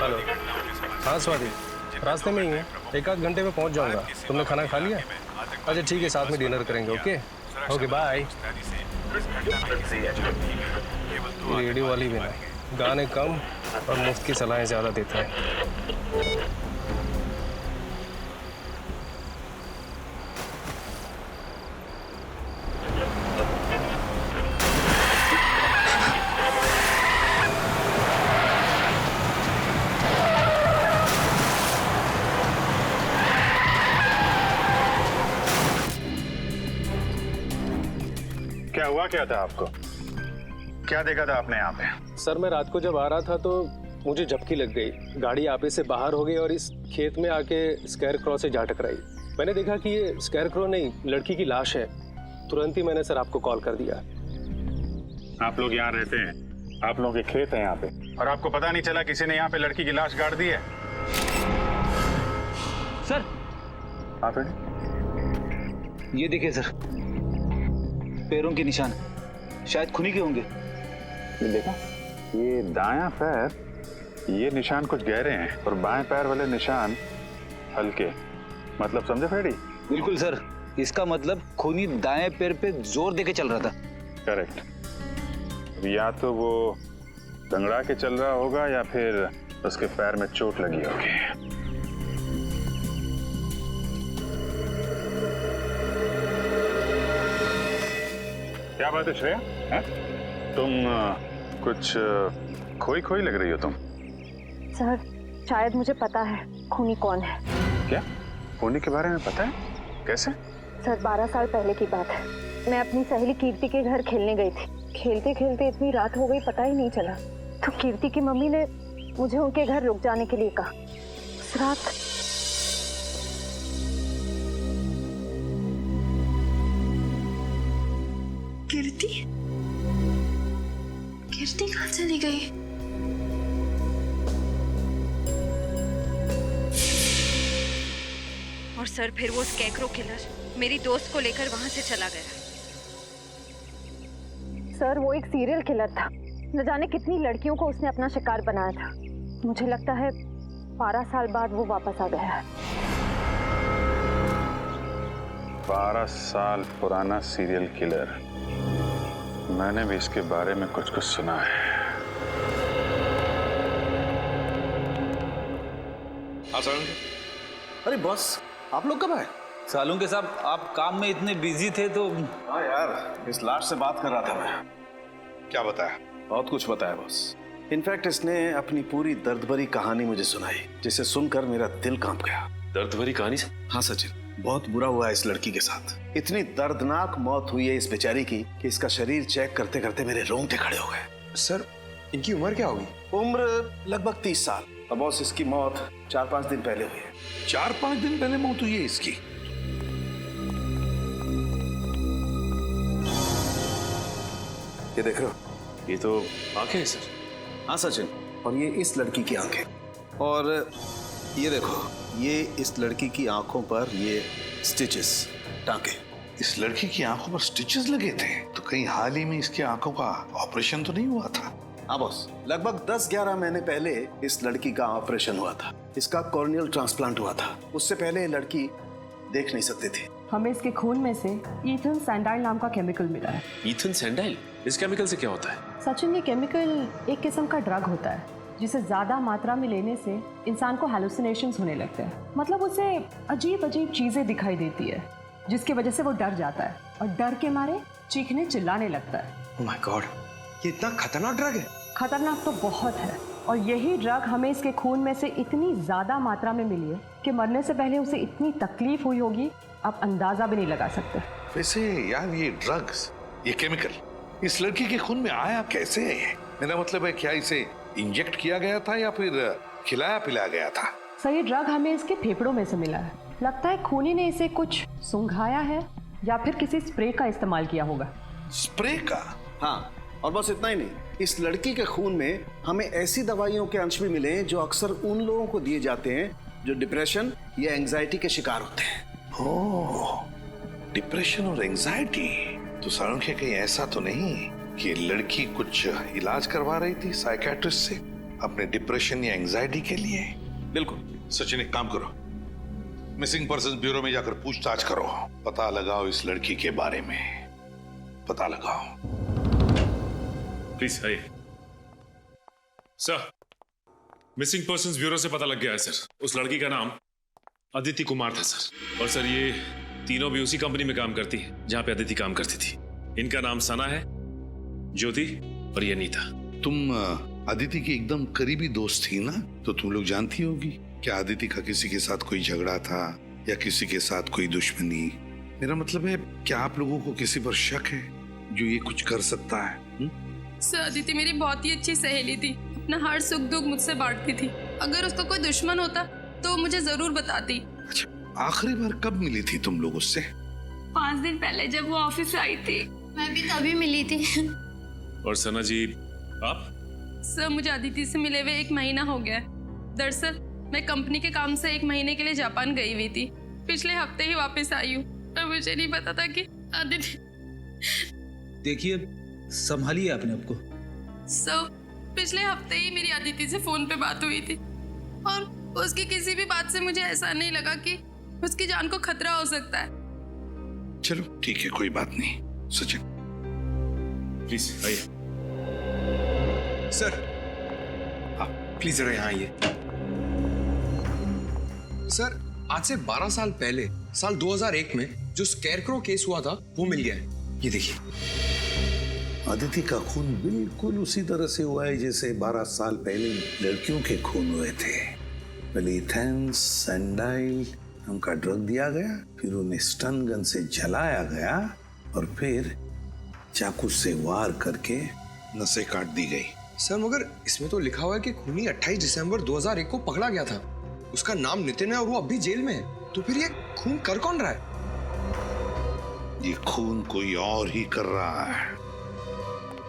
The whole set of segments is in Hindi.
हेलो। हाँ स्वाति, रास्ते में ही हूँ, एक आध घंटे में पहुँच जाऊँगा। तुमने खाना खा लिया? अच्छा ठीक है, साथ में डिनर करेंगे। Okay okay bye. रेडियो वाली भी ना, गाने कम और मुफ्त की सलाहें ज़्यादा देते हैं। क्या हुआ, क्या था आपको? क्या देखा था आपने यहाँ पे? सर मैं रात को जब आ रहा था तो मुझे झपकी लग गई, गाड़ी आपे से बाहर हो गई और इस खेत में आके स्कैर क्रॉ से जा टकराई। मैंने देखा कि ये स्कैर क्रॉ नहीं, लड़की की लाश है। तुरंत ही मैंने सर आपको कॉल कर दिया। आप लोग यहाँ रहते हैं, आप लोगों के खेत है यहाँ पे, और आपको पता नहीं चला किसी ने यहाँ पे लड़की की लाश गाड़ दी है? सर आप ये देखिए सर, पैरों के निशान शायद खूनी के होंगे। ये देखा, ये दायां पैर, ये निशान कुछ गहरे हैं और बाएं पैर वाले निशान हल्के। मतलब समझे फेडी? बिल्कुल सर, इसका मतलब खूनी दाएं पैर पे जोर देके चल रहा था। करेक्ट। या तो वो दंगड़ा के चल रहा होगा या फिर उसके पैर में चोट लगी होगी। क्या बात है श्रेया? तुम कुछ खोई खोई लग रही हो तुम। सर शायद मुझे पता है खूनी कौन है। क्या खूनी के बारे में पता है? कैसे? सर 12 साल पहले की बात है, मैं अपनी सहेली कीर्ति के घर खेलने गई थी। खेलते खेलते इतनी रात हो गई पता ही नहीं चला, तो कीर्ति की मम्मी ने मुझे उनके घर रुक जाने के लिए कहा। उस रात कीर्ति कहाँ चली गई? और सर फिर वो स्कैकरो किलर मेरी दोस्त को लेकर वहां से चला गया। सर वो एक सीरियल किलर था, न जाने कितनी लड़कियों को उसने अपना शिकार बनाया था। मुझे लगता है 12 साल बाद वो वापस आ गया है। 12 साल पुराना सीरियल किलर, मैंने भी इसके बारे में कुछ कुछ सुना है। अरे बॉस, आप लोग कब आए? सालों के साहब, आप काम में इतने बिजी थे तो। हाँ यार, इस लाश से बात कर रहा था मैं। क्या बताया? बहुत कुछ बताया बॉस। इनफैक्ट इसने अपनी पूरी दर्द भरी कहानी मुझे सुनाई, जिसे सुनकर मेरा दिल कांप गया। दर्द भरी कहानी? हाँ सचिन, बहुत बुरा हुआ है इस लड़की के साथ। इतनी दर्दनाक मौत हुई है इस बेचारी की कि इसका शरीर चेक करते करते मेरे रोंगटे खड़े हो गए। सर इनकी उम्र क्या होगी? उम्र लगभग 30 साल। और बॉस इसकी मौत 4-5 दिन पहले हुई है। 4-5 दिन पहले मौत हुई है इसकी? ये देख रहे हो? ये तो आंखें हैं सर। हाँ सचिन, और ये इस लड़की की आंखें। और ये देखो, ये इस लड़की की आंखों पर ये स्टिचेस, टांके। इस लड़की की आंखों पर स्टिचेस लगे थे, तो कहीं हाल ही में इसकी आंखों का ऑपरेशन तो नहीं हुआ था? हाँ बॉस, लगभग 10-11 महीने पहले इस लड़की का ऑपरेशन हुआ था। इसका कॉर्नियल ट्रांसप्लांट हुआ था। उससे पहले ये लड़की देख नहीं सकती थी। हमें इसके खून में से ईथन सैंडाइल नाम का केमिकल मिला है। ईथन सैंडाइल? इस केमिकल से क्या होता है? सचिन, ये केमिकल एक किस्म का ड्रग होता है जिसे ज्यादा मात्रा में लेने से इंसान को हैलुसिनेशंस होने लगते हैं। मतलब उसे अजीब अजीब चीजें दिखाई देती है, जिसकी वजह से वो डर जाता है और डर के मारे चीखने चिल्लाने लगता है। ओह माय गॉड, ये इतना खतरनाक ड्रग है? खतरनाक तो बहुत है, और यही ड्रग हमें इसके खून में से इतनी ज्यादा मात्रा में मिली है कि मरने से पहले उसे इतनी तकलीफ हुई होगी, आप अंदाजा भी नहीं लगा सकते। वैसे यार, ये ड्रग्स, ये केमिकल इस लड़की के खून में आया कैसे है? मेरा मतलब है, क्या इसे इंजेक्ट किया गया था या फिर खिलाया पिलाया गया था? सही ड्रग हमें इसके फेफड़ों में से मिला है। लगता है खूनी ने इसे कुछ सुंघाया है या फिर किसी स्प्रे का इस्तेमाल किया होगा। स्प्रे का? हाँ, और बस इतना ही नहीं, इस लड़की के खून में हमें ऐसी दवाइयों के अंश भी मिले हैं जो अक्सर उन लोगों को दिए जाते हैं जो डिप्रेशन या एंजाइटी के शिकार होते हैं। ओह, डिप्रेशन और एंजाइटी। तो सारंग, कहीं ऐसा तो नहीं कि लड़की कुछ इलाज करवा रही थी साइकियाट्रिस्ट से? अपने डिप्रेशन या एंजाइटी के लिए? बिल्कुल। सचिन, एक काम करो, मिसिंग पर्सन ब्यूरो में जाकर पूछताछ करो, पता लगाओ इस लड़की के बारे में, पता लगाओ। प्लीज आइए सर। मिसिंग पर्संस ब्यूरो से पता लग गया है सर, उस लड़की का नाम अदिति कुमार था सर। और सर ये तीनों भी उसी कंपनी में काम करती है जहां पे अदिति काम करती थी। इनका नाम सना है, ज्योति और ये नीता। तुम अदिति की एकदम करीबी दोस्त थी ना, तो तुम लोग जानती होगी क्या अदिति का किसी के साथ कोई झगड़ा था या किसी के साथ कोई दुश्मनी? मेरा मतलब है, क्या आप लोगों को किसी पर शक है जो ये कुछ कर सकता है? सर, अदिति मेरी बहुत ही अच्छी सहेली थी, अपना हर सुख दुख मुझसे बांटती थी। अगर उसका कोई दुश्मन होता तो मुझे जरूर बताती। अच्छा, आखिरी बार कब मिली थी तुम लोग उससे? 5 दिन पहले जब वो ऑफिस से आई थी। मैं भी तभी मिली थी। और सना जी आप? सर, मुझे अदिति से मिले हुए 1 महीना हो गया है। दरअसल मैं कंपनी के काम से 1 महीने के लिए जापान गई हुई थी। पिछले हफ्ते ही वापस आई हूँ और मुझे नहीं पता था कि अदिति। देखिए, संभालिए अपने आप को। सर, पिछले हफ्ते ही मेरी अदिति से फोन पे बात हुई थी और उसकी किसी भी बात से मुझे ऐसा नहीं लगा कि उसकी जान को खतरा हो सकता है। चलो ठीक है, कोई बात नहीं। सचिन प्लीज आइए सर। प्लीज जरा यहाँ आइए सर। आज से 12 साल पहले साल 2001 में जो स्कैरक्रो केस हुआ था वो मिल गया है। ये देखिए। अदिति का खून बिल्कुल उसी तरह से हुआ है जैसे 12 साल पहले लड़कियों के खून हुए थे। पहले इथेंस सैंडाइल नाम का ड्रग दिया गया, फिर उन्हें स्टन गन से जलाया गया और फिर चाकू से वार करके नसें काट दी गई। सर, मगर इसमें तो लिखा हुआ है कि खूनी 28 दिसंबर 2001 को पकड़ा गया था। उसका नाम नितिन है और वो अब भी जेल में है। तो फिर ये खून कर कौन रहा है? ये खून कोई और ही कर रहा है,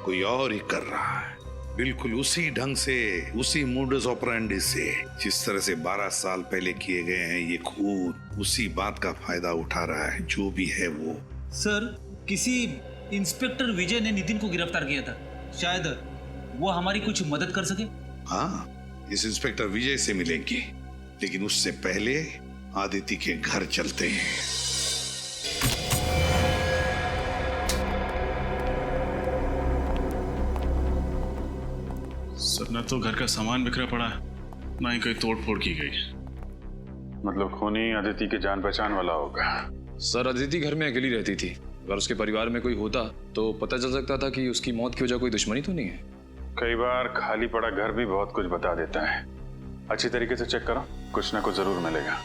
कोई और ही कर रहा है, बिल्कुल उसी ढंग से, उसी मोडस ऑपरेंडी से जिस तरह से 12 साल पहले किए गए हैं। ये खून उसी बात का फायदा उठा रहा है, जो भी है वो। सर, किसी इंस्पेक्टर विजय ने नितिन को गिरफ्तार किया था, शायद वो हमारी कुछ मदद कर सके। हाँ, इस इंस्पेक्टर विजय से मिलेंगे, लेकिन उससे पहले आदिति के घर चलते हैं। सर, न तो घर का सामान बिखरा पड़ा है, ना ही कोई तोड़ फोड़ की गई। मतलब खूनी अदिति के जान पहचान वाला होगा। सर, अदिति घर में अकेली रहती थी। अगर उसके परिवार में कोई होता तो पता चल सकता था कि उसकी मौत की वजह कोई दुश्मनी तो नहीं है। कई बार खाली पड़ा घर भी बहुत कुछ बता देता है। अच्छी तरीके से चेक करो, कुछ ना कुछ जरूर मिलेगा।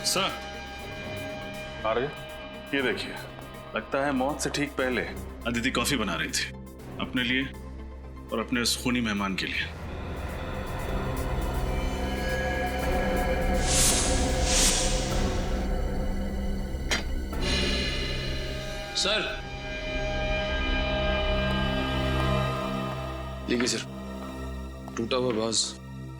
सर, आ रहे? ये देखिए, लगता है मौत से ठीक पहले अदिति कॉफी बना रही थी अपने लिए और अपने उस खूनी मेहमान के लिए। सर, देखिए सर, टूटा हुआ बाज।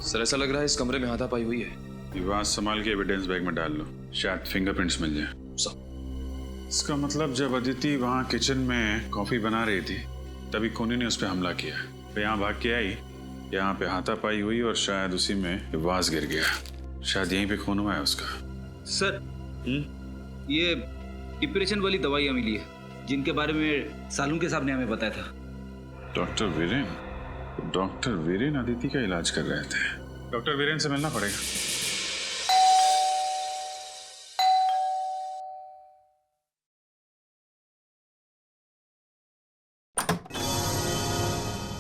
सर, ऐसा लग रहा है इस कमरे में हाथापाई हुई है। ये बात संभाल के एविडेंस बैग में डाल लो, शायद फिंगरप्रिंट्स मिल जाए। इसका मतलब जब अदिति वहाँ किचन में कॉफी बना रही थी तभी खूनी ने उस पर हमला किया। फिर यहाँ भाग के आई, यहाँ पे हाथापाई हुई और शायद उसी में वाज गिर गया। शायद यहीं पे खून हुआ है उसका। सर, ये डिप्रेशन वाली दवाइयाँ मिली है जिनके बारे में सालून के साहब ने हमें बताया था। डॉक्टर वीरेन अदिति का इलाज कर रहे थे। डॉक्टर वीरेन से मिलना पड़ेगा।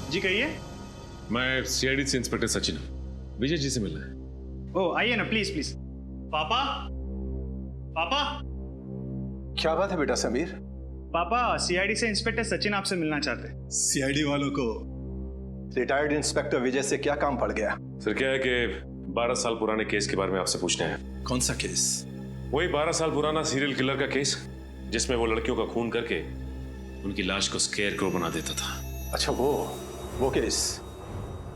जी कहिए। मैं सीआईडी से इंस्पेक्टर सचिन हूं, विजय जी से मिलना है। ओह, आइए ना, प्लीज प्लीज। पापा, पापा। क्या बात है बेटा समीर? पापा, सीआईडी से इंस्पेक्टर सचिन आपसे मिलना चाहते हैं। सीआईडी वालों को रिटायर्ड इंस्पेक्टर विजय से क्या काम पड़ गया? सर, क्या है कि 12 साल पुराने केस के बारे में आपसे पूछना है। कौन सा केस? वही 12 साल पुराना सीरियल किलर का केस जिसमें वो लड़कियों का खून करके उनकी लाश को स्केयर क्रो बना देता था। अच्छा, वो केस,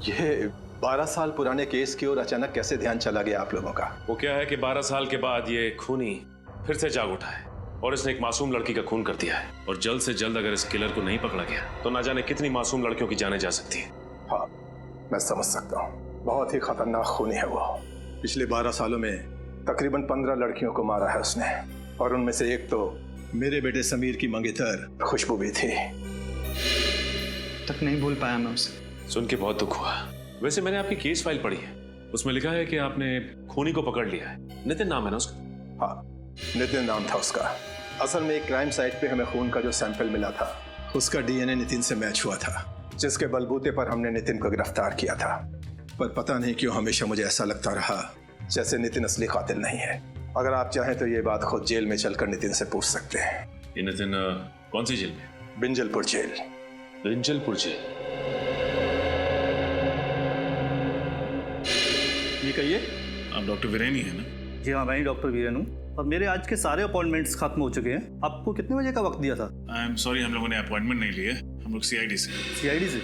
ये 12 साल पुराने केस की ओर अचानक कैसे ध्यान चला गया आप लोगों का? वो क्या है कि 12 साल के बाद ये खूनी फिर से जाग उठा है और इसने एक मासूम लड़की का खून कर दिया है। और जल्द से जल्द अगर इस किलर को नहीं पकड़ा गया तो ना जाने कितनी मासूम लड़कियों की जानें जा सकती है। हाँ, मैं समझ सकता हूँ। बहुत ही खतरनाक खूनी है वो। पिछले 12 सालों में तकरीबन 15 लड़कियों को मारा है उसने, और उनमें से एक तो मेरे बेटे समीर की मंगेतर खुशबू भी थी। तक नहीं भूल पाया मैं उसे। सुन के बहुत दुख हुआ। वैसे मैंने आपकी केस फाइल पढ़ी है, उसमें लिखा है कि आपने खूनी को पकड़ लिया है। नितिन नाम है ना उसका? हाँ, नितिन नाम था उसका। असल में एक क्राइम साइट पे हमें खून का जो सैंपल मिला था उसका डीएनए नितिन से मैच हुआ था, जिसके बलबूते पर हमने नितिन को गिरफ्तार किया था। पर पता नहीं क्यों हमेशा मुझे ऐसा लगता रहा जैसे नितिन असली कातिल नहीं है। अगर आप चाहें तो ये बात खुद जेल में चलकर नितिन से पूछ सकते हैं। ये नितिन कौन सी जेल में? बिंजलपुर जेल। बिंजलपुर जेल? ये कहिए। आप डॉक्टर वीरेन ही है ना? जी हाँ, मैं ही डॉक्टर वीरेन हूँ और मेरे आज के सारे अपॉइंटमेंट्स खत्म हो चुके हैं। आपको कितने बजे का वक्त दिया था? आई एम सॉरी, हम लोगों ने अपॉइंटमेंट नहीं लिए। हम लोग सीआईडी से। सीआईडी से?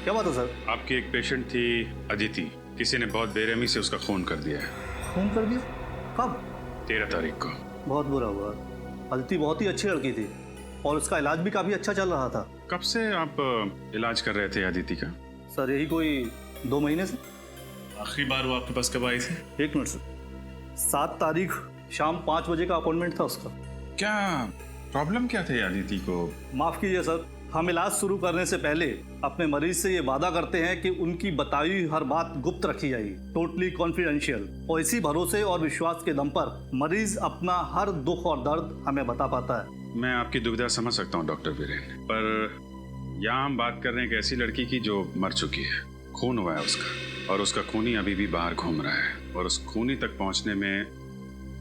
क्या बात है सर? आपकी एक पेशेंट थी अदिति, किसी ने बहुत बेरहमी से उसका खून कर दिया है। खून कर दिया? कब? 13 तारीख को। बहुत बुरा हुआ। अदिति बहुत ही अच्छी लड़की थी और उसका इलाज भी काफी अच्छा चल रहा था। कब से आप इलाज कर रहे थे अदिति का? सर यही कोई 2 महीने से। आखिरी बार वो आपके पास कब आई थी? 1 मिनट सर। 7 तारीख शाम 5 बजे का अपॉइंटमेंट था उसका। क्या प्रॉब्लम क्या थी अदिति को? माफ कीजिए सर, हम इलाज शुरू करने से पहले अपने मरीज से ये वादा करते हैं कि उनकी बताई हुई हर बात गुप्त रखी जाएगी, टोटली कॉन्फिडेंशियल। और इसी भरोसे और विश्वास के दम पर मरीज अपना हर दुख और दर्द हमें बता पाता है। मैं आपकी दुविधा समझ सकता हूँ डॉक्टर वीरेन, पर यहाँ हम बात कर रहे हैं एक ऐसी लड़की की जो मर चुकी है, खून हुआ है उसका, और उसका खूनी अभी भी बाहर घूम रहा है, और उस खूनी तक पहुँचने में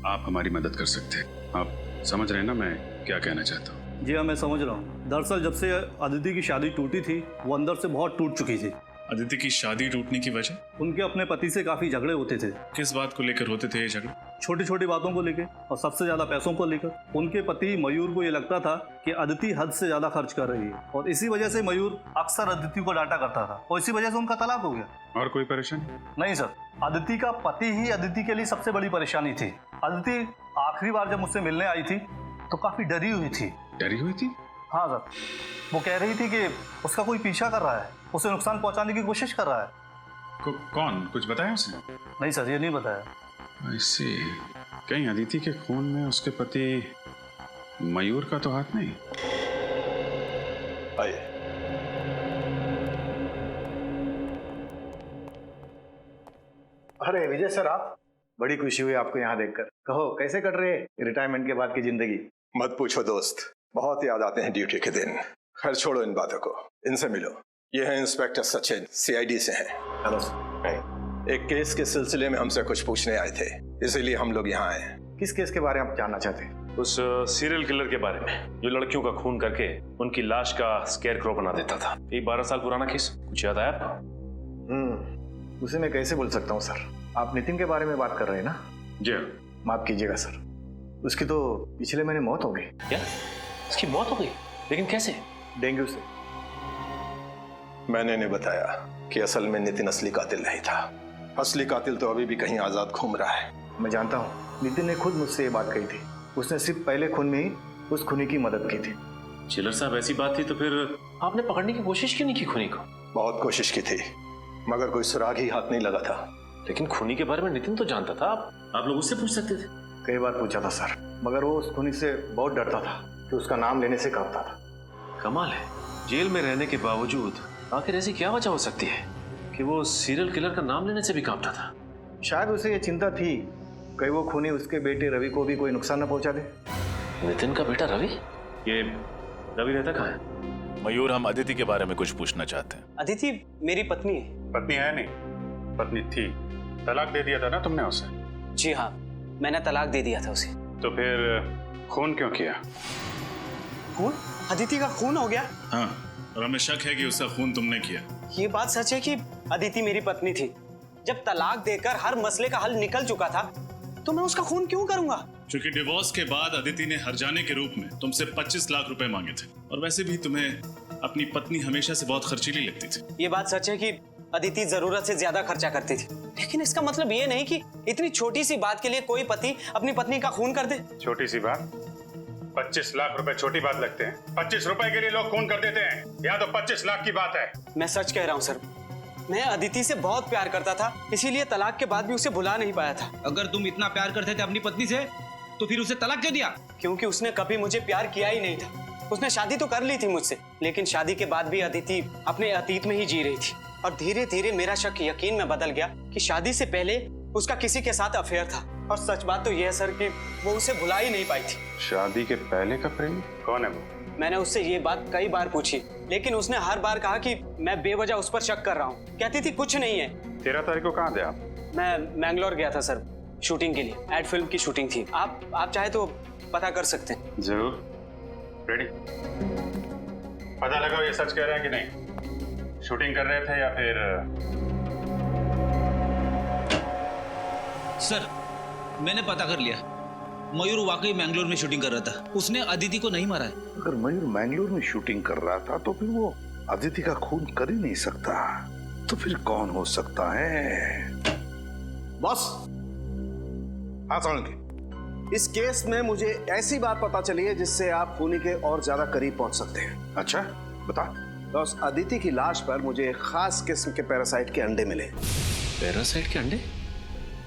आप हमारी मदद कर सकते हैं। आप समझ रहे हैं ना मैं क्या कहना चाहता हूँ? जी हाँ, मैं समझ रहा हूँ। दरअसल जब से अदिति की शादी टूटी थी वो अंदर से बहुत टूट चुकी थी। अदिति की शादी टूटने की वजह? उनके अपने पति से काफी झगड़े होते थे। किस बात को लेकर होते थे ये झगड़े? छोटी छोटी बातों को लेकर और सबसे ज्यादा पैसों को लेकर। उनके पति मयूर को ये लगता था कि अदिति हद से ज्यादा खर्च कर रही है और इसी वजह से मयूर अक्सर अदिति को डांटा करता था और इसी वजह से उनका तलाक हो गया। और कोई परेशानी? नहीं सर, अदिति का पति ही अदिति के लिए सबसे बड़ी परेशानी थी। अदिति आखिरी बार जब मुझसे मिलने आई थी तो काफी डरी हुई थी। डरी हुई थी? हाँ सर, वो कह रही थी कि उसका कोई पीछा कर रहा है, उसे नुकसान पहुंचाने की कोशिश कर रहा है। कौन? कुछ बताया उसने? नहीं सर, ये नहीं बताया। I see। कहीं अदिति के खून में उसके पति मयूर का तो हाथ नहीं? आइए। अरे विजय सर, आप? बड़ी खुशी हुई आपको यहाँ देखकर। कहो कैसे कट रहे रिटायरमेंट के बाद की जिंदगी? मत पूछो दोस्त, बहुत याद आते हैं ड्यूटी के दिन। खैर छोड़ो इन बातों को, इनसे मिलो। ये है इंस्पेक्टर सचिन, सीआईडी से हैं। Hello sir. एक केस के सिलसिले में हमसे कुछ पूछने आए थे, इसीलिए हम लोग यहाँ आए हैं। किस केस के बारे में आप जानना चाहते हैं? उस सीरियल किलर के बारे में जो लड़कियों का खून करके उनकी लाश का स्केयर क्रो बना देता था। ये 12 साल पुराना केस, कुछ याद आया आपको? उसे मैं कैसे भूल सकता हूँ सर। आप नितिन के बारे में बात कर रहे हैं ना? जी। माफ कीजिएगा सर, उसकी तो पिछले महीने मौत हो गई। क्या? उसकी मौत हो गई? लेकिन कैसे? डेंगू से। मैंने बताया कि असल में नितिन असली कातिल नहीं था। असली कातिल तो अभी भी कहीं आजाद घूम रहा है। मैं जानता हूँ, नितिन ने खुद मुझसे ये बात कही थी। उसने सिर्फ पहले खून में ही उस खूनी की मदद की थी। चिलर साहब, ऐसी बात थी तो फिर आपने पकड़ने की कोशिश क्यों नहीं की खूनी को? बहुत कोशिश की थी मगर कोई सुराग ही हाथ नहीं लगा था। लेकिन खूनी के बारे में नितिन तो जानता था, आप लोग उससे पूछ सकते थे। कई बार पूछा था सर, मगर वो उस खूनी से बहुत डरता था कि उसका नाम लेने से कांपता था। कमाल है, जेल में रहने के बावजूद आखिर ऐसी क्या वजह हो सकती है कि वो सीरियल किलर का नाम लेने से भी कांपता था? शायद उसे ये चिंता थी कहीं वो खूनी उसके बेटे रवि को भी कोई नुकसान न पहुंचा दे। नितिन का बेटा रवि? ये रवि रहता कहाँ है? मयूर, हम अदिति के बारे में कुछ पूछना चाहते हैं। अदिति मेरी पत्नी है। पत्नी है नहीं, पत्नी थी। तलाक दे दिया था ना तुमने उसे? जी हाँ, मैंने तलाक दे दिया था उसे। तो फिर खून क्यों किया? खून? अदिति का खून हो गया? हाँ, और हमें शक है कि उसका खून तुमने किया। ये बात सच है कि अदिति मेरी पत्नी थी। जब तलाक देकर हर मसले का हल निकल चुका था तो मैं उसका खून क्यों करूंगा? क्योंकि डिवोर्स के बाद अदिति ने हर्जाने के रूप में तुमसे 25 लाख रुपए मांगे थे, और वैसे भी तुम्हें अपनी पत्नी हमेशा से बहुत खर्चीली लगती थी। ये बात सच है कि अदिति जरूरत से ज्यादा खर्चा करती थी, लेकिन इसका मतलब ये नहीं कि इतनी छोटी सी बात के लिए कोई पति अपनी पत्नी का खून कर दे। छोटी सी बात? 25 लाख रुपए छोटी बात लगते हैं? 25 रुपए के लिए लोग खून कर देते हैं, या तो 25 लाख की बात है। मैं सच कह रहा हूँ सर, मैं अदिति से बहुत प्यार करता था, इसीलिए तलाक के बाद भी उसे भुला नहीं पाया था। अगर तुम इतना प्यार करते थे अपनी पत्नी से, तो फिर उसे तलाक क्यों दिया? क्योंकि उसने कभी मुझे प्यार किया ही नहीं था। उसने शादी तो कर ली थी मुझसे, लेकिन शादी के बाद भी अदिति अपने अतीत में ही जी रही थी, और धीरे धीरे मेरा शक यकीन में बदल गया कि शादी से पहले उसका किसी के साथ अफेयर था। और सच बात तो यह है सर कि वो उसे भुला ही नहीं पाई थी। शादी के पहले का प्रेम? कौन है वो? मैंने उससे ये बात कई बार पूछी, लेकिन उसने हर बार कहा कि मैं बेवजह उस पर शक कर रहा हूँ। कहती थी कुछ नहीं है। 13 तारीख को कहाँ थे आप? मैं मैंगलोर गया था सर, शूटिंग के लिए। एड फिल्म की शूटिंग थी। आप चाहे तो पता कर सकते हैं। जरूर। रेडी? पता लगाओ ये सच कह रहे हैं कि नहीं। शूटिंग कर रहे थे या फिर? सर, मैंने पता कर लिया, मयूर वाकई मैंगलोर में शूटिंग कर रहा था। उसने अदिति को नहीं मारा है। अगर मयूर मैंगलोर में शूटिंग कर रहा था तो फिर वो अदिति का खून कर ही नहीं सकता। तो फिर कौन हो सकता है? बॉस, हाँ सोलंकी, इस केस में मुझे ऐसी बात पता चली है जिससे आप खूनी के और ज्यादा करीब पहुंच सकते हैं। अच्छा, बता। बॉस, अदिति की लाश पर मुझे एक खास किस्म के पैरासाइट के अंडे मिले। पैरासाइट के अंडे?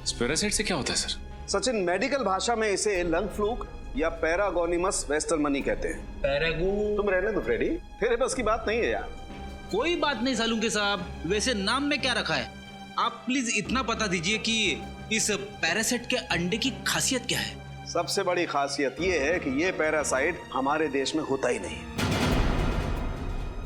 इस पैरासाइट से क्या होता है सर? सचिन, मेडिकल भाषा में इसे लंग फ्लूक या पैरागोनिमस वेस्टरमनी कहते हैं। तुम रहने दो फ्रेडी, तेरे बस की बात नहीं है यार। कोई बात नहीं सालुंके साहब, वैसे नाम में क्या रखा है? आप प्लीज इतना बता दीजिए कि इस पैरासाइट के अंडे की खासियत क्या है? सबसे बड़ी खासियत ये है कि ये पैरासाइट हमारे देश में होता ही नहीं।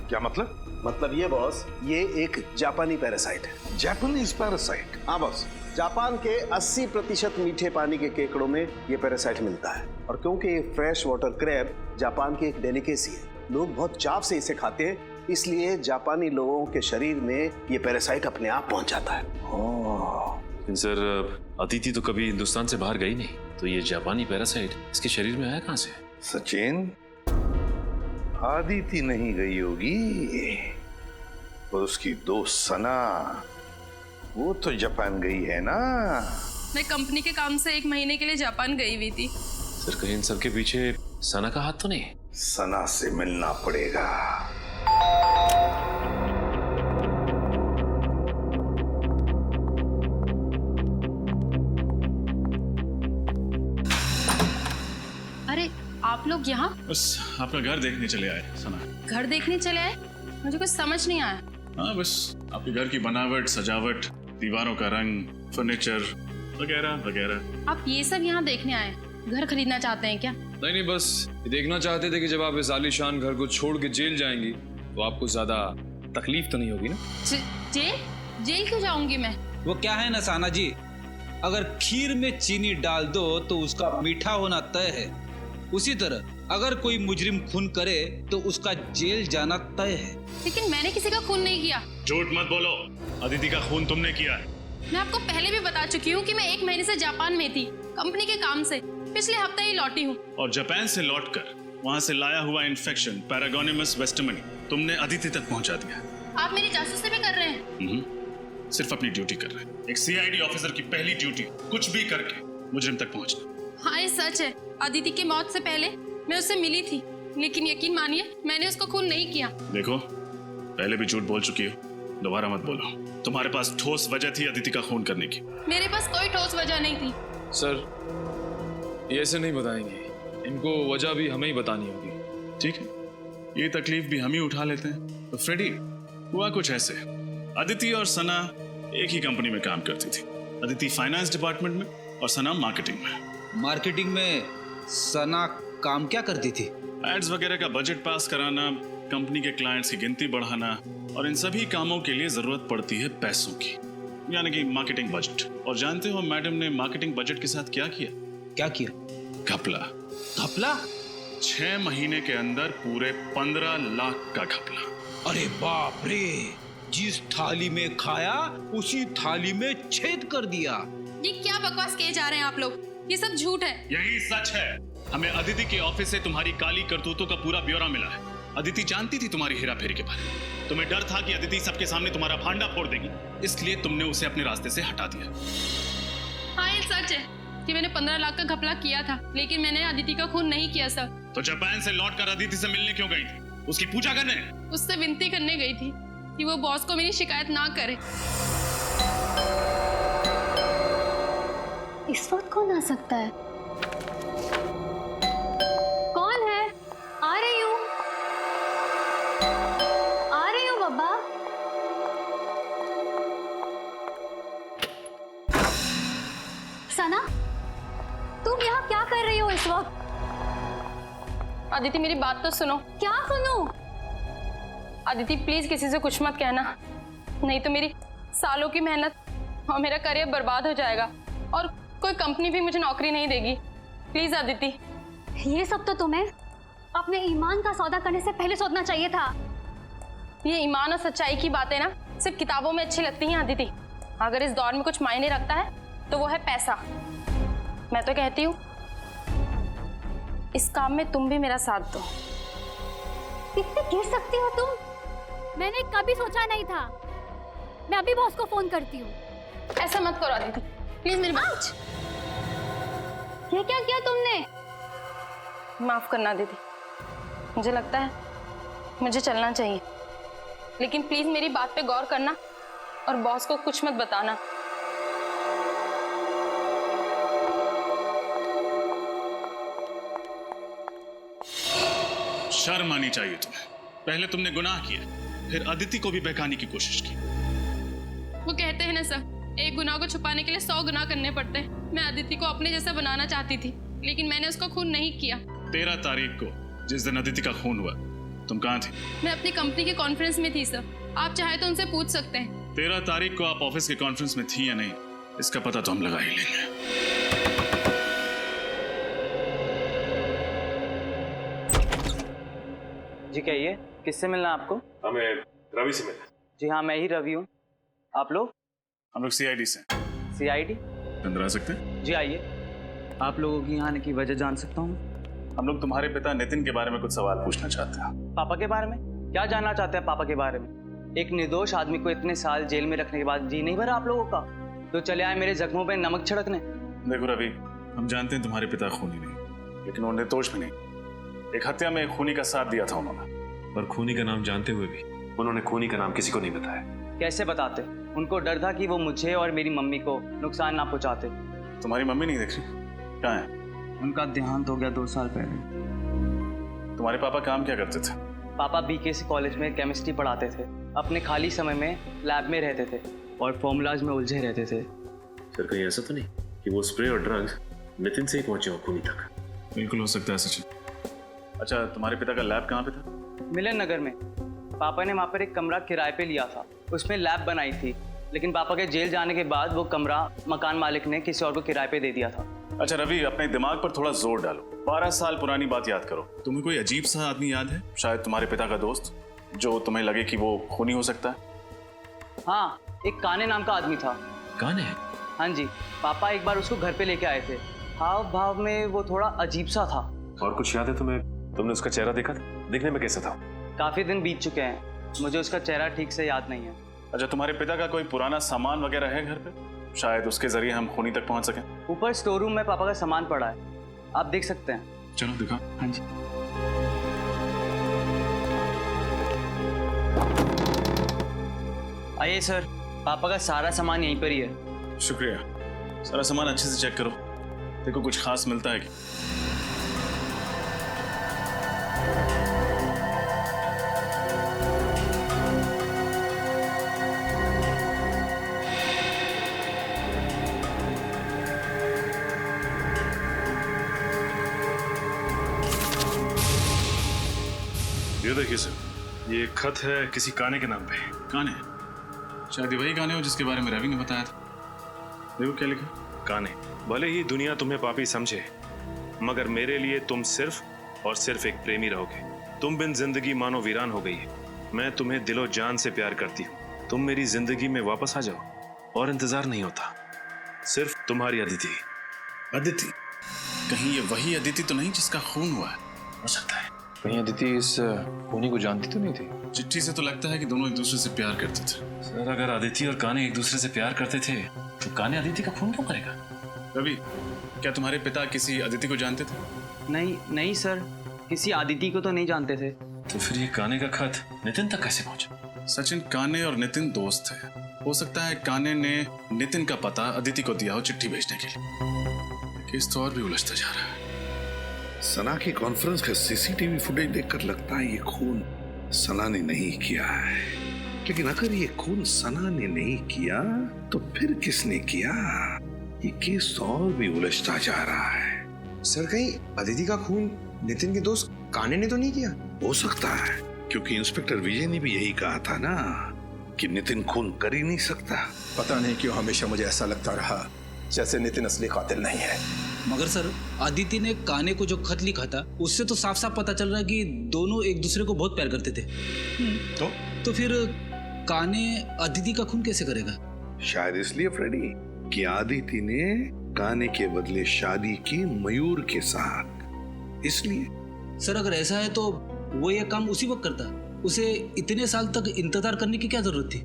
क्या मतलब? मतलब ये बॉस, ये एक जापानी पैरासाइट है। Japanese parasite? हाँ बॉस, जापान के 80% मीठे पानी के केकड़ों में ये पैरासाइट मिलता है। और क्योंकि ये फ्रेश वाटर क्रैब जापान की एक डेलिकेसी है, लोग बहुत चाव से इसे खाते हैं, इसलिए जापानी लोगों के शरीर में ये पैरासाइट अपने आप पहुंच जाता है। लेकिन सर, अदिति तो कभी हिंदुस्तान से बाहर गई नहीं, तो ये जापानी पैरासाइट इसके शरीर में आया कहाँ से? सचिन, अदिति नहीं गई होगी, और उसकी दोस्त सना, वो तो जापान गई है ना। मैं कंपनी के काम से 1 महीने के लिए जापान गई हुई थी। सर, कहीं इन सब के पीछे सना का हाथ तो नहीं? सना से मिलना पड़ेगा। अरे आप लोग यहाँ? बस आपका घर देखने चले आए सना। घर देखने चले आए? मुझे कुछ समझ नहीं आया। हाँ, बस आपके घर की बनावट, सजावट, दीवारों का रंग, फर्नीचर वगैरह वगैरह। आप ये सब यहाँ देखने आए? घर खरीदना चाहते हैं क्या? नहीं, बस देखना चाहते थे कि जब आप इस आलीशान घर को छोड़ के जेल जाएंगी तो आपको ज्यादा तकलीफ तो नहीं होगी ना। जेल क्यों जाऊंगी मैं? वो क्या है ना साना जी, अगर खीर में चीनी डाल दो तो उसका मीठा होना तय है, उसी तरह अगर कोई मुजरिम खून करे तो उसका जेल जाना तय है। लेकिन मैंने किसी का खून नहीं किया। झूठ मत बोलो, अदिति का खून तुमने किया है। मैं आपको पहले भी बता चुकी हूँ कि मैं 1 महीने से जापान में थी, कंपनी के काम से। पिछले हफ्ते ही लौटी हूँ। और जापान से लौटकर वहाँ से लाया हुआ इन्फेक्शन पैरागोनिमस वेस्टरमनी तुमने अदिति तक पहुँचा दिया। आप मेरी जासूसी भी कर रहे हैं? सिर्फ अपनी ड्यूटी कर रहे हैं। एक सीआईडी ऑफिसर की पहली ड्यूटी कुछ भी करके मुजरिम तक पहुँचना। हाँ, ये सच है। अदिति की मौत से पहले मैं उससे मिली थी, लेकिन यकीन मानिए मैंने उसको खून नहीं किया। देखो, पहले भी झूठ बोल चुकी हो, दोबारा मत बोलो। तुम्हारे पास ठोस वजह थी अदिति का खून करने की। मेरे पास कोई ठोस वजह नहीं थी। सर, ये ऐसे नहीं बताएंगे, इनको वजह भी हमें ही बतानी होगी। ठीक है, ये तकलीफ भी हम ही उठा लेते हैं। तो फ्रेडी, हुआ कुछ ऐसे, अदिति और सना एक ही कंपनी में काम करती थी। अदिति फाइनेंस डिपार्टमेंट में और सना मार्केटिंग में। मार्केटिंग में सना काम क्या करती थी? एड्स वगैरह का बजट पास कराना, कंपनी के क्लाइंट्स की गिनती बढ़ाना, और इन सभी कामों के लिए जरूरत पड़ती है पैसों की, यानी कि मार्केटिंग बजट। और जानते हो मैडम ने मार्केटिंग बजट के साथ क्या किया? क्या किया? घपला। घपला? 6 महीने के अंदर पूरे 15 लाख का घपला। अरे बाप रे, जिस थाली में खाया उसी थाली में छेद कर दिया। ये क्या बकवास किए जा रहे हैं आप लोग? ये सब झूठ है। यही सच है। हमें अदिति के ऑफिस से तुम्हारी काली करतूतों का पूरा ब्यौरा मिला है। अदिति जानती थी तुम्हारी हेरा फेरी के बारे में। तुम्हें डर था कि अदिति सबके सामने तुम्हारा भांडा फोड़ देगी, इसलिए तुमने उसे अपने रास्ते से हटा दिया। हाँ, ये सच है कि मैंने 15 लाख का घपला किया था, लेकिन मैंने अदिति का खून नहीं किया सर। तो जापान से लौटकर अदिति से मिलने क्यों गई थी? उसकी पूजा करने? उससे विनती करने गई थी कि वो बॉस को मेरी शिकायत ना करे। इस वक्त कौन आ सकता है? कौन है? आ रही हूँ बाबा। सना, तुम यहाँ क्या कर रही हो इस वक्त? अदिति मेरी बात तो सुनो। क्या सुनूं? अदिति प्लीज किसी से कुछ मत कहना, नहीं तो मेरी सालों की मेहनत और मेरा करियर बर्बाद हो जाएगा और कोई कंपनी भी मुझे नौकरी नहीं देगी। प्लीज अदिति। ये सब तो तुम्हें अपने ईमान का सौदा करने से पहले सोचना चाहिए था। ये ईमान और सच्चाई की बातें ना सिर्फ किताबों में अच्छी लगती हैं अदिति। अगर इस दौर में कुछ मायने रखता है तो वो है पैसा। मैं तो कहती हूँ इस काम में तुम भी मेरा साथ दो। कितने गिर सकती हो तुम? मैंने कभी सोचा नहीं था। मैं अभी बॉस को फोन करती हूँ। ऐसा मत करो अदिति, प्लीज मेरी बात। ये क्या किया तुमने? माफ करना दीदी, मुझे लगता है मुझे चलना चाहिए, लेकिन प्लीज मेरी बात पे गौर करना और बॉस को कुछ मत बताना। शर्म आनी चाहिए तुम्हें। पहले तुमने गुनाह किया, फिर अदिति को भी बहकाने की कोशिश की। वो कहते हैं ना सर, एक गुनाह को छुपाने के लिए 100 गुनाह करने पड़ते हैं। मैं अदिति को अपने जैसा बनाना चाहती थी, लेकिन मैंने उसका खून नहीं किया। 13 तारीख को जिस दिन अदिति का खून हुआ, तुम कहाँ थी? मैं अपनी कंपनी के कॉन्फ्रेंस में थी सर, आप चाहे तो उनसे पूछ सकते हैं। 13 तारीख को आप ऑफिस के कॉन्फ्रेंस में थी या नहीं, इसका पता तो हम लगा ही लेंगे। जी कहिए, किससे मिलना है आपको? हमें रवि से मिलना। जी हाँ, मैं ही रवि हूँ। आप लोग? हम लोग सीआईडी से। सीआईडी? अंदर आ सकते हैं? जी आइए। आप लोगों की यहाँ आने की वजह जान सकता हूँ? हम लोग तुम्हारे पिता नितिन के बारे में कुछ सवाल पूछना चाहते हैं। पापा के बारे में? क्या जानना चाहते हैं पापा के बारे में? एक निर्दोष आदमी को इतने साल जेल में रखने के बाद जी नहीं भरा आप लोगों का, तो चले आए मेरे जख्मों पे नमक छिड़कने। देखो रवि, हम जानते हैं तुम्हारे पिता खूनी नहीं, लेकिन वो निर्दोष भी नहीं। एक हत्या में एक खूनी का साथ दिया था उन्होंने, पर खूनी का नाम जानते हुए भी उन्होंने खूनी का नाम किसी को नहीं बताया। कैसे बताते? उनको डर था कि वो मुझे और मेरी मम्मी को नुकसान ना पहुंचाते। तुम्हारी मम्मी नहीं देख रही? कहाँ है? उनका देहांत हो गया 2 साल पहले। तुम्हारे पापा काम क्या करते थे? पापा बीकेसी कॉलेज में केमिस्ट्री पढ़ाते थे। अपने खाली समय में लैब में रहते थे और फॉर्मूलाज में उलझे रहते थे। सर कहीं ऐसा तो नहीं कि वो स्प्रे और ड्रग्स नितिन से ही पहुंचे हो खूनी तक? बिल्कुल हो सकता है सचिन। अच्छा, तुम्हारे पिता का लैब कहाँ पे था? मिलन नगर में। पापा ने वहाँ पर एक कमरा किराए पे लिया था, उसमें लैब बनाई थी, लेकिन पापा के जेल जाने के बाद वो कमरा मकान मालिक ने किसी और को किराए पे दे दिया था। अच्छा रवि, अपने दिमाग पर थोड़ा जोर डालो। 12 साल पुरानी बात याद करो। तुम्हें कोई अजीब सा आदमी याद है? शायद तुम्हारे पिता का दोस्त, जो तुम्हें लगे कि वो खूनी हो सकता है? हाँ, एक काने नाम का आदमी था। काने? हाँ जी, पापा एक बार उसको घर पे लेके आए थे। हाव भाव में वो थोड़ा अजीब सा था। और कुछ याद है तुम्हें? तुमने उसका चेहरा देखा था? दिखने में कैसा था? काफी दिन बीत चुके हैं, मुझे उसका चेहरा ठीक से याद नहीं है। अच्छा, तुम्हारे पिता का कोई पुराना सामान वगैरह है घर पे? शायद उसके जरिए हम खूनी तक पहुंच सकें। ऊपर स्टोर रूम में पापा का सामान पड़ा है, आप देख सकते हैं। चलो दिखा। हाँ जी। आइए सर, पापा का सारा सामान यहीं पर ही है। शुक्रिया। सारा सामान अच्छे से चेक करो, देखो कुछ खास मिलता है कि? ये देखिए सर, ये खत है किसी काने के नाम पे। काने? शायद वही काने हो जिसके बारे में रवि ने बताया था। देखो क्या लिखा। काने, भले ही दुनिया तुम्हें पापी समझे, मगर मेरे लिए तुम सिर्फ और सिर्फ एक प्रेमी रहोगे। तुम बिन जिंदगी मानो वीरान हो गई है। मैं तुम्हें दिलो जान से प्यार करती हूँ। तुम मेरी जिंदगी में वापस आ जाओ और इंतजार नहीं होता। सिर्फ तुम्हारी अदिति। अदिति, कहीं ये वही अदिति तो नहीं जिसका खून हुआ है? हो सकता है। कहीं अदिति इस खूनी को जानती तो नहीं थी? चिट्ठी से तो लगता है कि दोनों एक दूसरे से प्यार करते थे। सर, अगर अदिति और कान्हे एक दूसरे से प्यार करते थे तो कान्हे अदिति का खून क्यों करेगा? रवि, क्या तुम्हारे पिता किसी अदिति को जानते थे? नहीं नहीं सर, किसी अदिति को तो नहीं जानते थे। तो फिर ये कान्हे का खत नितिन तक कैसे पहुंचा? सचिन, कान्हे और नितिन दोस्त थे। हो सकता है कान्हे ने नितिन का पता अदिति को दिया हो चिट्ठी भेजने के लिए। केस तो और भी उलझता जा रहा है। सना की कॉन्फ्रेंस का सीसीटीवी फुटेज देखकर लगता है ये खून सना ने नहीं किया है। लेकिन अगर ये खून सना ने नहीं किया तो फिर किसने किया? ये केस और भी उलझता जा रहा है। सर, कहीं अदिति का खून नितिन के दोस्त कान्हे ने तो नहीं किया? हो सकता है, क्योंकि इंस्पेक्टर विजय ने भी यही कहा था ना कि नितिन खून कर ही नहीं सकता। पता नहीं क्यों हमेशा मुझे ऐसा लगता रहा जैसे नितिन असली कातिल नहीं है। मगर सर, अदिति ने कान्हे को जो खत लिखा था उससे तो साफ साफ पता चल रहा है कि दोनों एक दूसरे को बहुत प्यार करते थे। तो फिर कान्हे अदिति का खून कैसे करेगा? शायद इसलिए फ्रेडी कि अदिति ने कान्हे के बदले शादी की मयूर के साथ, इसलिए। सर, अगर ऐसा है तो वो ये काम उसी वक्त करता, उसे इतने साल तक इंतजार करने की क्या जरूरत थी?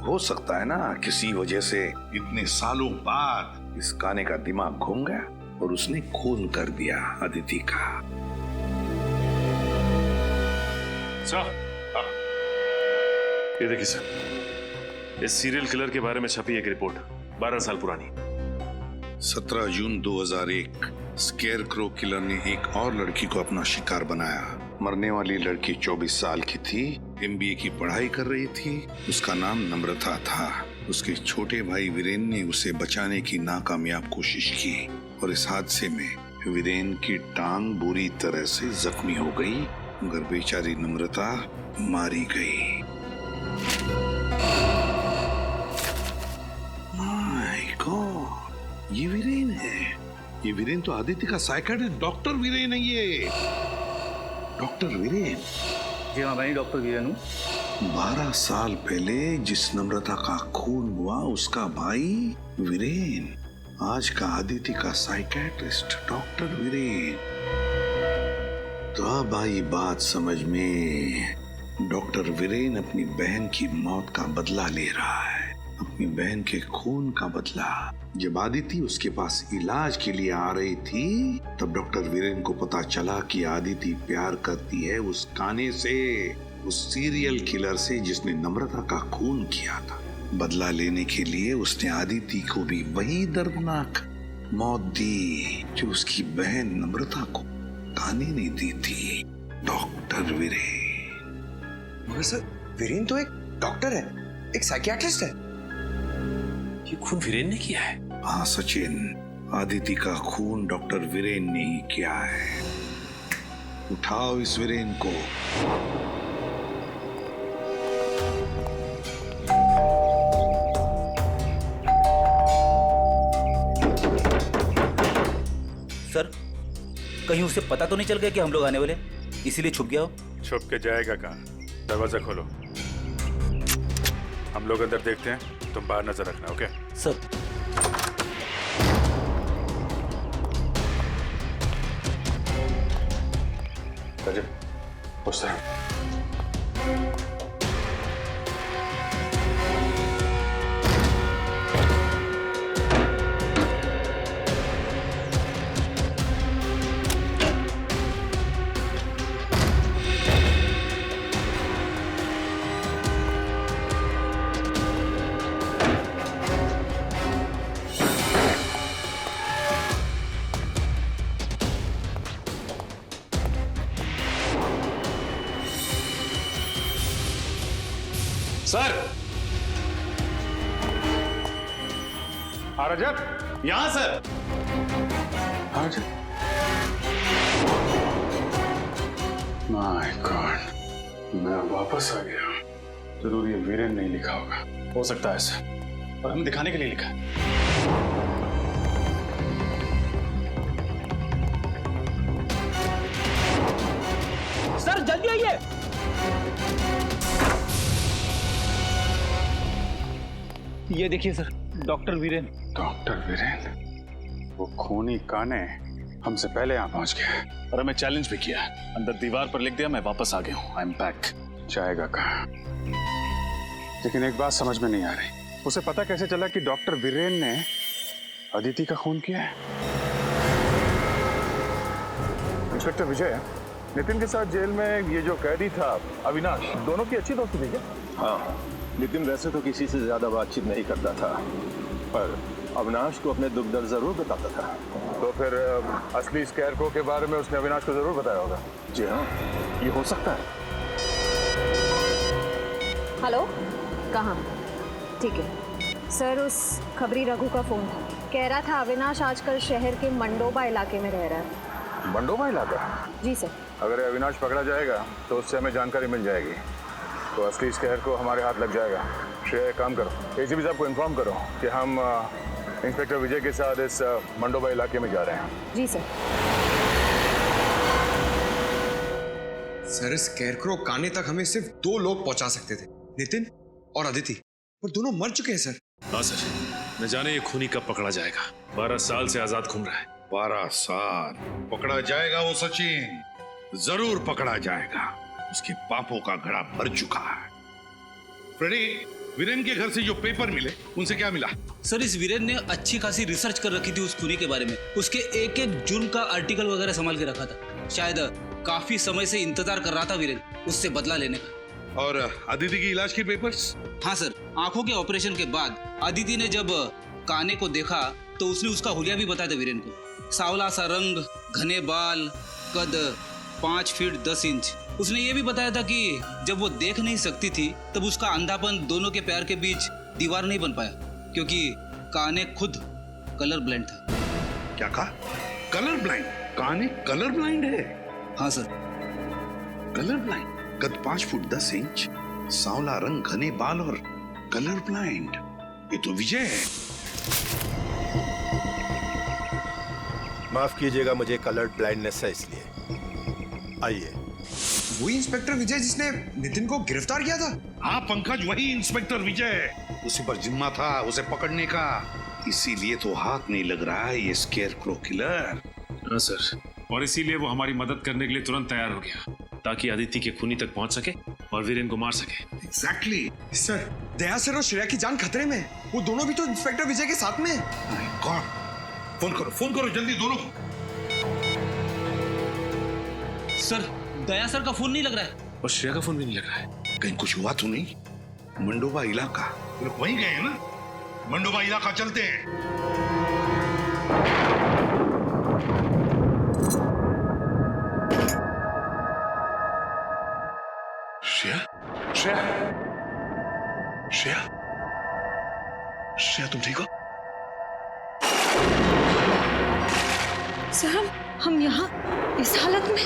हो सकता है ना किसी वजह से इतने सालों बाद इस कान्हे का दिमाग घूम गया और उसने खून कर दिया अदिति का। सर, ये देखिए सर, इस सीरियल किलर के बारे में छपी एक रिपोर्ट 12 साल पुरानी। 17 जून 2001 स्केयरक्रो किलर ने एक और लड़की को अपना शिकार बनाया। मरने वाली लड़की 24 साल की थी, MBA की पढ़ाई कर रही थी। उसका नाम नम्रता था। उसके छोटे भाई वीरेन ने उसे बचाने की नाकामयाब कोशिश की और इस हादसे में वीरेन की टांग बुरी तरह से जख्मी हो गई, मगर बेचारी नम्रता मारी गई। माय गॉड, ये वीरेन है। ये वीरेन तो आदित्य का साइकियाट्रिस्ट डॉक्टर वीरेन है। ये डॉक्टर वीरेन। जी हाँ, मैं डॉक्टर वीरेन हूँ। 12 साल पहले जिस नम्रता का खून हुआ उसका भाई वीरेन, आज का आदित्य का साइकियाट्रिस्ट डॉक्टर वीरेन। तो अब आई बात समझ में। डॉक्टर वीरेन अपनी बहन की मौत का बदला ले रहा है, अपनी बहन के खून का बदला। जब आदिति उसके पास इलाज के लिए आ रही थी तब डॉक्टर वीरेन को पता चला कि आदिति प्यार करती है उस कान्हे से, उस सीरियल किलर से जिसने नम्रता का खून किया था। बदला लेने के लिए उसने आदिति को भी वही दर्दनाक मौत दी जो उसकी बहन नम्रता को कान्हे ने दी थी। डॉक्टर वीरेन। मगर सर, वीरेन तो एक डॉक्टर है, एक साइकियाट्रिस्ट है। ये खून वीरेन ने किया है? हाँ सचिन, आदिति का खून डॉक्टर वीरेन ने ही किया है। उठाओ इस वीरेन को। सर, कहीं उसे पता तो नहीं चल गया कि हम लोग आने वाले, इसीलिए छुप गया हो? छुप के जाएगा कहाँ? दरवाजा खोलो, हम लोग अंदर देखते हैं, तुम बाहर नजर रखना। Okay sir. उस तरह। सर, रजत, यहां सर। माय गॉड, मैं वापस आ गया। जरूर ये वीरेन नहीं लिखा होगा। हो सकता है सर, और हमें दिखाने के लिए लिखा है। सर जल्दी आइए। ये देखिए sir, doctor Viren. Doctor Viren, वो खूनी काने हमसे पहले यहाँ पहुंच गया और हमें चैलेंज भी किया। अंदर दीवार पर लिख दिया मैं वापस आ गया हूँ, आई एम बैक। जाएगा कहाँ? लेकिन एक बात समझ में नहीं आ रही, उसे पता कैसे चला कि डॉक्टर वीरेन ने अदिति का खून किया है? इंस्पेक्टर विजय, नितिन के साथ जेल में ये जो कैदी था अविनाश, दोनों की अच्छी दोस्ती थी क्या? हाँ, नितिन वैसे तो किसी से ज्यादा बातचीत नहीं करता था, पर अविनाश को अपने दुख दर्द जरूर बताता था। तो फिर असली स्कैरक्रो के बारे में उसने अविनाश को जरूर बताया होगा। जी हाँ, ये हो सकता है। हेलो, कहाँ? ठीक है सर, उस खबरी रघु का फोन था, कह रहा था अविनाश आजकल शहर के मंडोबा इलाके में रह रहा है। मंडोबा इलाका? जी सर। अगर अविनाश पकड़ा जाएगा तो उससे हमें जानकारी मिल जाएगी, तो असली स्कैर को हमारे हाथ लग जाएगा। श्रेया, काम करो, एसीपी साहब को इन्फॉर्म करो कि हम इंस्पेक्टर विजय के साथ इस मंडोबा इलाके में जा रहे हैं। जी सर। सर, स्कैरक्रो काने तक हमें सिर्फ 2 लोग पहुंचा सकते थे, नितिन और अदिति, पर दोनों मर चुके हैं सर। हाँ सर, न जाने ये खूनी कब पकड़ा जाएगा। 12 साल से आजाद घूम रहा है। 12 साल पकड़ा जाएगा वो सचिन, जरूर पकड़ा जाएगा। उसके पापों का घड़ा भर चुका है। फ्रेडी, वीरेन के घर से जो पेपर मिले उनसे क्या मिला? सर, इस वीरेन ने अच्छी खासी रिसर्च कर रखी थी उस खूनी के बारे में। उसके एक एक जुर्म का आर्टिकल वगैरह संभाल के रखा था। शायद काफी समय से इंतजार कर रहा था वीरेन उससे बदला लेने का। और अदिति की इलाज के पेपर्स? हाँ सर, आंखों के ऑपरेशन के बाद अदिति ने जब काने को देखा तो उसने उसका हुलिया भी बताया था वीरेन को। सांवला सा रंग, घने बाल, कद 5 फीट 10 इंच। उसने ये भी बताया था कि जब वो देख नहीं सकती थी तब उसका अंधापन दोनों के पैर के बीच दीवार नहीं बन पाया, क्योंकि काने खुद कलर ब्लाइंड था। क्या कहा? Colour blind? काने कलर ब्लाइंड है? हाँ सर। Colour blind? कद 5 फुट 10 इंच, सांवला रंग, घने बाल और कलर ब्लाइंड। ये तो विजय है। माफ कीजिएगा, मुझे कलर ब्लाइंडनेस है इसलिए। आइए। वही इंस्पेक्टर विजय जिसने नितिन को गिरफ्तार किया था? हाँ पंकज, वही इंस्पेक्टर विजय। उसी पर जिम्मा था उसे पकड़ने का, इसीलिए तो हाथ नहीं लग रहा है ये स्केयरक्रो किलर। हाँ सर, और इसीलिए वो हमारी मदद करने के लिए तुरंत तैयार हो गया, ताकि अदिति के खूनी तक पहुंच सके और वीरेन को मार सके। एग्जैक्टली। सर, दया सर और श्रेया की जान खतरे में। वो दोनों भी तो इंस्पेक्टर विजय के साथ में। फोन करो जल्दी दोनों को। सर, दया सर का फोन नहीं लग रहा है और श्रेया का फोन भी नहीं लग रहा है। कहीं कुछ हुआ तो नहीं? मंडोबा इलाका, लोग वहीं गए हैं ना? मंडोबा इलाका चलते हैं। श्रेया, श्रेया, श्रेया, श्रेया, तुम ठीक हो? सर, हम यहाँ इस हालत में?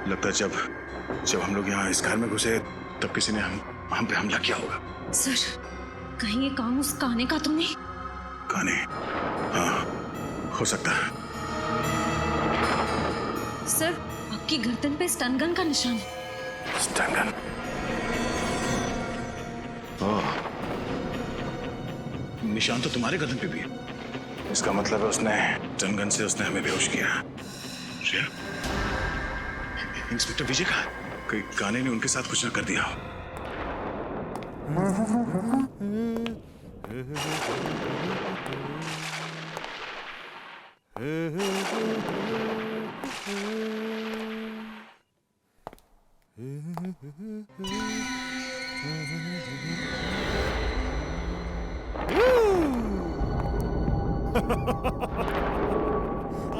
लगता है जब हम लोग यहाँ इस घर में घुसे तब किसी ने हम पे हमला किया होगा। सर, कहीं ये काम उस काने का तो नहीं? काने? हाँ, हो सकता है। सर, आपकी गर्दन पे स्टन गन का निशान है। Stun gun? ओह, निशान तो तुम्हारे गर्दन पे भी है। इसका मतलब है उसने स्टन गन से उसने हमें बेहोश किया। श्रेया, इंस्पेक्टर विजय का कहीं काने ने उनके साथ कुछ ना कर दिया हो।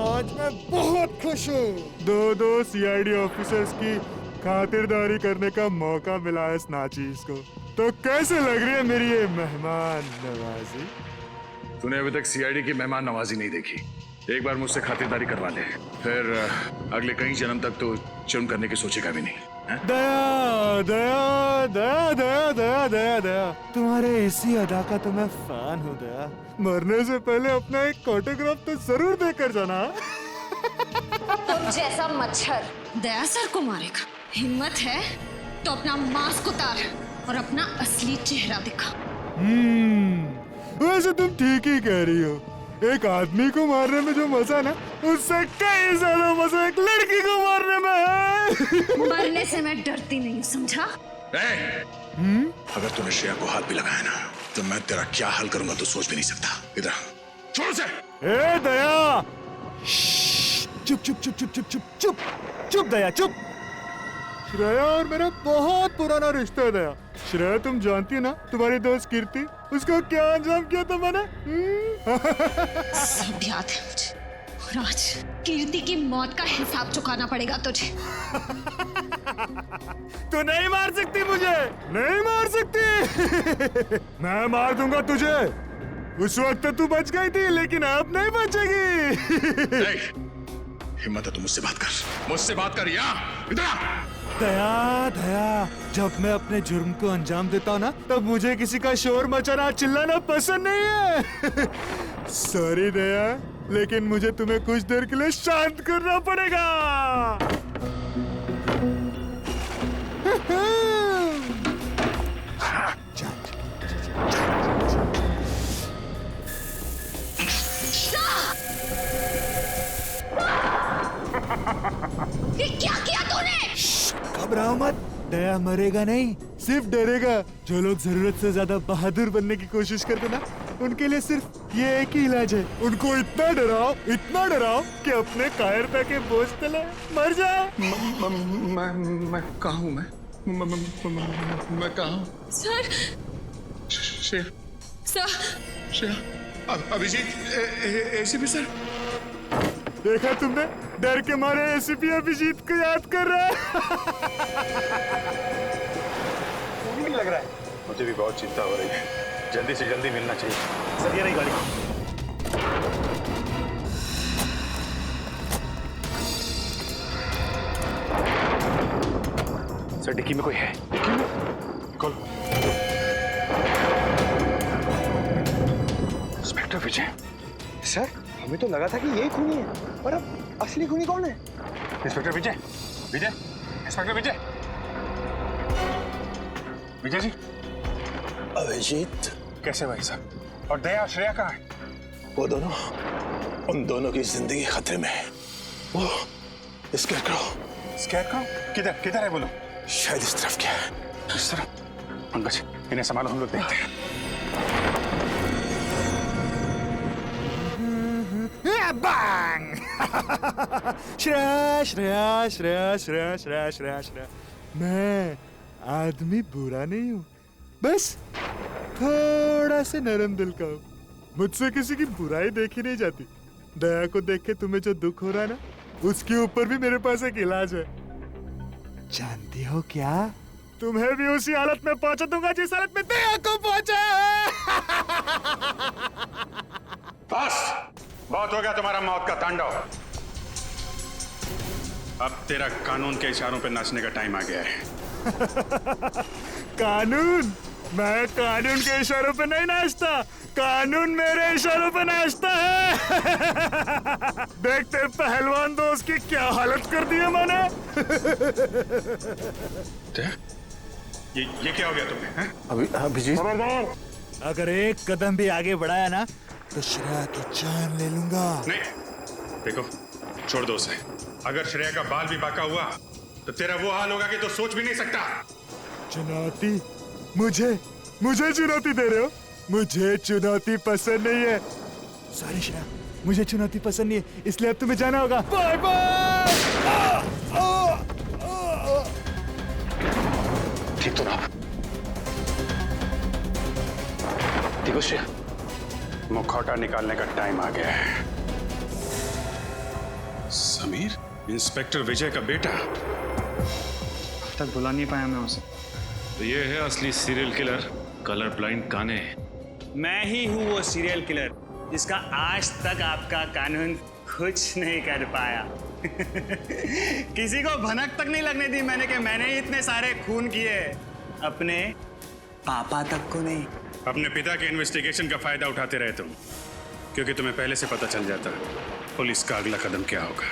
आज मैं बहुत खुश हूँ। 2 सीआईडी ऑफिसर्स की खातिरदारी करने का मौका मिला है स्नाचीज को। तो कैसे लग रही है मेरी ये मेहमान नवाजी? तूने अभी तक सीआईडी की मेहमान नवाजी नहीं देखी। एक बार मुझसे खातिरदारी करवा ले, फिर अगले कई जन्म तक तो जुर्म करने की सोचेगा भी नहीं। दया दया दया दया दया दया दया, तुम्हारे इसी अदा का तो मैं फैन हूँ दया। मरने से पहले अपना एक ऑटोग्राफ तो जरूर देकर जाना। तुम जैसा मच्छर दया सर को मारेगा, हिम्मत है तो अपना मास्क उतार और अपना असली चेहरा दिखा। वैसे तुम ठीक ही कह रही हो। एक आदमी को मारने में जो मजा ना, उससे कई ज्यादा मजा एक लड़की को मारने में है। मरने से मैं डरती नहीं हूँ, समझा? अगर तूने श्रेया को हाथ भी लगाया ना, तो मैं तेरा क्या हाल करूंगा तो सोच भी नहीं सकता। इधर छोड़ से। ए दया, चुप चुप चुप चुप चुप चुप चुप चुप दया चुप। श्रेया और मेरा बहुत पुराना रिश्ता है दया। श्रेया तुम जानती है ना, तुम्हारी दोस्त कीर्ति, उसको क्या अंजाम किया था मैंने? सब याद है मुझे। और आज कीर्ति की मौत का हिसाब चुकाना पड़ेगा तुझे। तू नहीं मार सकती मुझे, नहीं मार सकती। मैं मार दूंगा तुझे। उस वक्त तू बच गई थी, लेकिन अब नहीं बचेगी। हिम्मत है तो मुझसे बात कर, मुझसे बात कर। इधर दया दया, जब मैं अपने जुर्म को अंजाम देता हूँ ना, तब मुझे किसी का शोर मचाना, चिल्लाना पसंद नहीं है। सॉरी दया, लेकिन मुझे तुम्हें कुछ देर के लिए शांत करना पड़ेगा। ये क्या किया तूने? घबराओ मत, दया मरेगा नहीं, सिर्फ डरेगा। जो लोग जरूरत से ज्यादा बहादुर बनने की कोशिश करते ना, उनके लिए सिर्फ ये एक ही इलाज है। उनको इतना डराओ कि अपने कायरता के बोझ तले मर जाए। मैं कहाँ हूँ? मैं कहाँ हूँ? Sir, Shreya, Abhijeet, ACP sir. देखा तुमने, डर के मारे एसीपी अभिजीत को याद कर रहा है। नहीं लग रहा है। मुझे भी बहुत चिंता हो रही है, जल्दी से जल्दी मिलना चाहिए। सर ये रही गाड़ी। सर डिक्की में कोई है। डिक्की में? खोलो। इंस्पेक्टर विजय। सर हमें तो लगा था कि यही खूनी है, पर अब असली खूनी कौन है? इंस्पेक्टर विजय, इंस्पेक्टर विजय। विजय जी। अभिजीत, कैसे भाई साहब? और दया, श्रेया कहाँ है? वो दोनों, उन दोनों की जिंदगी खतरे में है। वो स्कैरक्रॉ किधर है बोलो? शायद इस तरफ क्या है। इस तरफ? पंकज, इन्हें संभालो, हम लोग देखते हैं। बैंग। श्रेया, मैं आदमी बुरा नहीं हूँ, बस थोड़ा से नरम दिल का हूँ। मुझसे किसी की बुराई देखी नहीं जाती। दया को देख के तुम्हें जो दुख हो रहा है ना, उसके ऊपर भी मेरे पास एक इलाज है। जानती हो क्या, तुम्हें भी उसी हालत में पहुंचा दूंगा जिस हालत में दया को पहुंचा है। बस, बहुत हो गया तुम्हारा मौत का तांडव। अब तेरा कानून के इशारों पे नाचने का टाइम आ गया है। कानून? मैं कानून के इशारों पे नहीं नाचता, कानून मेरे इशारों पे नाचता है। देखते पहलवान दोस्त की क्या हालत कर दी है मैंने। ये क्या हो गया तुम्हें? अभिजीत, अगर एक कदम भी आगे बढ़ाया ना, तो श्रेया की जान ले लूंगा। नहीं, देखो, छोड़ दो उसे। अगर श्रेया का बाल भी बाका हुआ तो तेरा वो हाल होगा कि तो सोच भी नहीं सकता। चुनौती? मुझे चुनौती दे रहे हो? मुझे चुनौती पसंद नहीं है। सॉरी श्रेया, मुझे चुनौती पसंद नहीं है, इसलिए अब तुम्हें जाना होगा। Bye bye. ठीक तो ना? ठीक हो श्रेया? मुखौटा निकालने का टाइम आ गया है। समीर, इंस्पेक्टर विजय का बेटा। अब तक बुला नहीं पाया मैं उसे। तो ये है असली सीरियल किलर, कलर ब्लाइंड काने। मैं ही हूँ वो सीरियल किलर जिसका आज तक आपका कानून कुछ नहीं कर पाया। किसी को भनक तक नहीं लगने दी मैंने कि मैंने ही इतने सारे खून किए। अपने पापा तक को नहीं। अपने पिता के इन्वेस्टिगेशन का फायदा उठाते रहे तुम, क्योंकि तुम्हें पहले से पता चल जाता पुलिस का अगला कदम क्या होगा।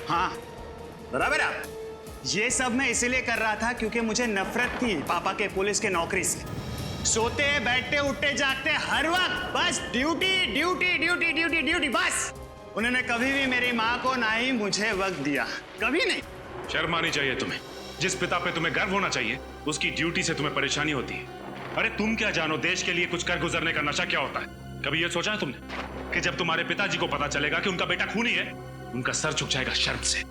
हाँ बराबर आप। ये सब मैं इसीलिए कर रहा था क्योंकि मुझे नफरत थी पापा के पुलिस के नौकरी से। सोते बैठते उठते जागते हर वक्त बस duty duty duty duty duty बस। उन्होंने कभी भी मेरी माँ को ना ही मुझे वक्त दिया, कभी नहीं। शर्म आनी चाहिए तुम्हें। जिस पिता पे तुम्हें गर्व होना चाहिए उसकी ड्यूटी से तुम्हें परेशानी होती है। अरे तुम क्या जानो देश के लिए कुछ कर गुजरने का नशा क्या होता है? कभी ये सोचा है तुमने कि जब तुम्हारे पिताजी को पता चलेगा कि उनका बेटा खूनी है, उनका सर झुक जाएगा शर्म से?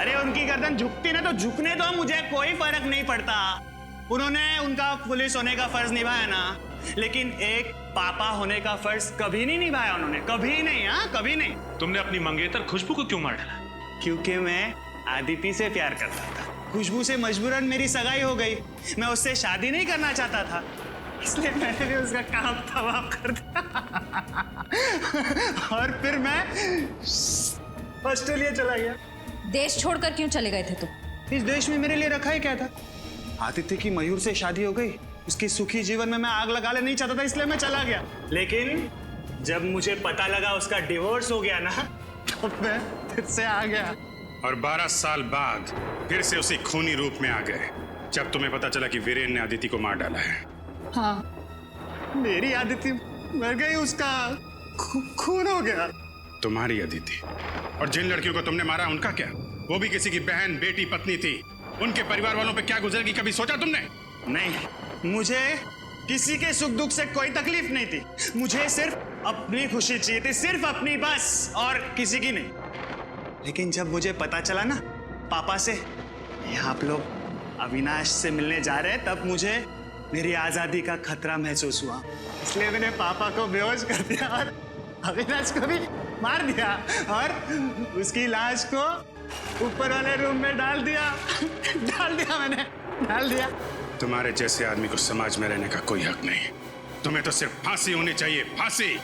अरे उनकी गर्दन झुकती ना तो झुकने दो, मुझे कोई फर्क नहीं पड़ता। उन्होंने उनका पुलिस होने का फर्ज निभाया ना, लेकिन एक पापा होने का फर्ज कभी नहीं निभाया उन्होंने, कभी नहीं। हाँ कभी नहीं। तुमने अपनी मंगेतर खुशबू को क्यों मार डाला? क्योंकि मैं आदिति से प्यार करता था। खुशबू से मजबूरन मेरी सगाई हो गई। मैं उससे शादी नहीं करना चाहता था, इसलिए मैंने भी उसका काम तमाम कर दिया। और फिर मैं ऑस्ट्रेलिया चला गया। देश छोड़कर क्यों चले गए थे तुम? इस देश में मेरे लिए रखा ही क्या था? आदित्य की मयूर से शादी हो गई, उसकी सुखी जीवन में मैं आग लगा ले नहीं चाहता था, इसलिए मैं चला गया। लेकिन जब मुझे पता लगा उसका डिवोर्स हो गया ना, तब मैं फिर से आ गया। और 12 साल बाद फिर से उसी खूनी रूप में आ गए जब तुम्हें पता चला कि वीरेन ने आदिति को मार डाला है। हाँ, मेरी आदिति मर गई, उसका खून हो गया। तुम्हारी अदिति? और जिन लड़कियों को तुमने मारा उनका क्या? वो भी किसी की बहन बेटी पत्नी थी। उनके परिवार वालों पे क्या गुजरेगी कभी सोचा तुमने? नहीं, मुझे किसी के सुख दुख से कोई तकलीफ नहीं थी। मुझे सिर्फ अपनी खुशी चाहिए थी, सिर्फ अपनी बस, और किसी की नहीं। लेकिन जब मुझे पता चला ना पापा से आप लोग अविनाश से मिलने जा रहे हैं, तब मुझे मेरी आजादी का खतरा महसूस हुआ। इसलिए मैंने पापा को बेहोश कर दिया और अविनाश को भी मार दिया और उसकी लाश को ऊपर वाले रूम में डाल दिया मैंने डाल दिया। तुम्हारे जैसे आदमी को समाज में रहने का कोई हक नहीं। तुम्हें तो सिर्फ फांसी होनी चाहिए, फांसी।